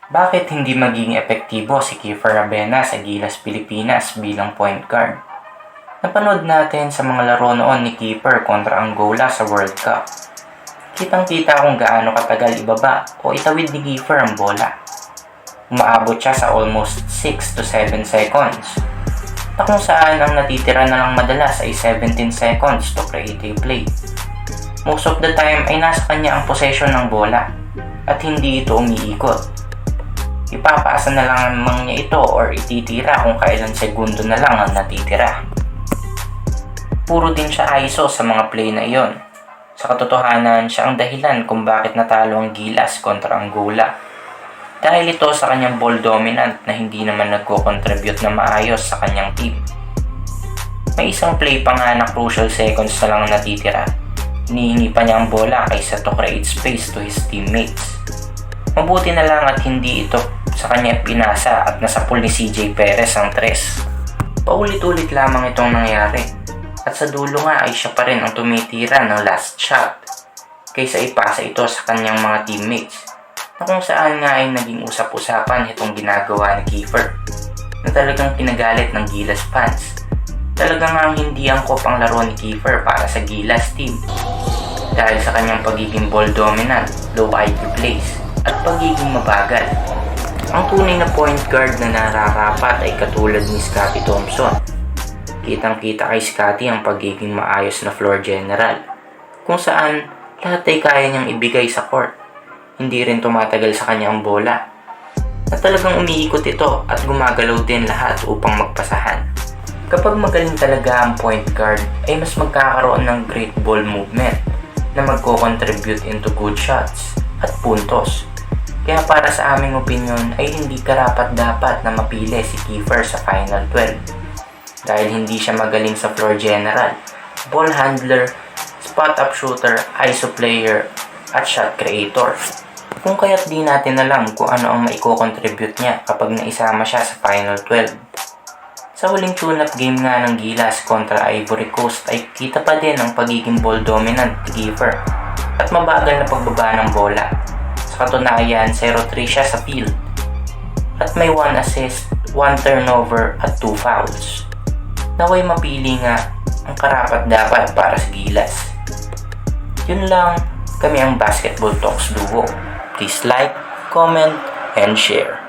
Bakit hindi magiging epektibo si Kiefer Ravena sa Gilas Pilipinas bilang point guard? Napanood natin sa mga laro noon ni Kiefer kontra Angola sa World Cup. Kitang-kita kung gaano katagal ibaba o itawid ni Kiefer ang bola. Umaabot siya sa almost 6 to 7 seconds, na kung saan ang natitira na lang madalas ay 17 seconds to create a play. Most of the time ay nasa kanya ang possession ng bola at hindi ito umiikot. Ipapaasa na lang naman niya ito or ititira kung kailan segundo na lang ang natitira. Puro din siya ISO sa mga play na iyon. Sa katotohanan, siya ang dahilan kung bakit natalo ang Gilas kontra Angola. Dahil ito sa kanyang ball dominant na hindi naman nagko-contribute na maayos sa kanyang team. May isang play pa nga na crucial seconds na lang natitira. Hinihingi pa niya ang bola kaysa to create space to his teammates. Mabuti na lang at hindi ito sa kanya pinasa at nasa pool ni CJ Perez ang tres. Paulit-ulit lamang itong nangyari. At sa dulo nga ay siya pa rin ang tumitira ng last shot kaysa ipasa ito sa kanyang mga teammates, na kung saan nga ay naging usap-usapan itong ginagawa ni Kiefer na talagang pinagalit ng Gilas fans. Talagang nga hindi angkop ang laro ni Kiefer para sa Gilas team dahil sa kanyang pagiging ball dominant, low IQ plays at pagiging mabagal. Ang tunay na point guard na nararapat ay katulad ni Scottie Thompson. Kitang-kita kay Scottie ang pagiging maayos na floor general, kung saan lahat ay kaya niyang ibigay sa court. Hindi rin tumatagal sa kanya ang bola, na talagang umiikot ito at gumagalaw din lahat upang magpasahan. Kapag magaling talaga ang point guard, ay mas magkakaroon ng great ball movement na magko-contribute into good shots at puntos. Kaya para sa aming opinion ay hindi karapat-dapat na mapili si Kiefer sa Final 12. Dahil hindi siya magaling sa floor general, ball handler, spot-up shooter, ISO player, at shot creator. Kung kaya't di natin alam kung ano ang maiko-contribute niya kapag naisama siya sa Final 12. Sa huling tune-up game nga ng Gilas kontra Ivory Coast ay kita pa din ang pagiging ball dominant ni Kiefer at mabagal na pagbaba ng bola. Sa katunayan, 0-3 siya sa field at may 1 assist, 1 turnover at 2 fouls. Naway mapili nga ang karapat-dapat para sa Gilas. Yun lang, kami ang Basketball Talks Duo. Please like, comment, and share.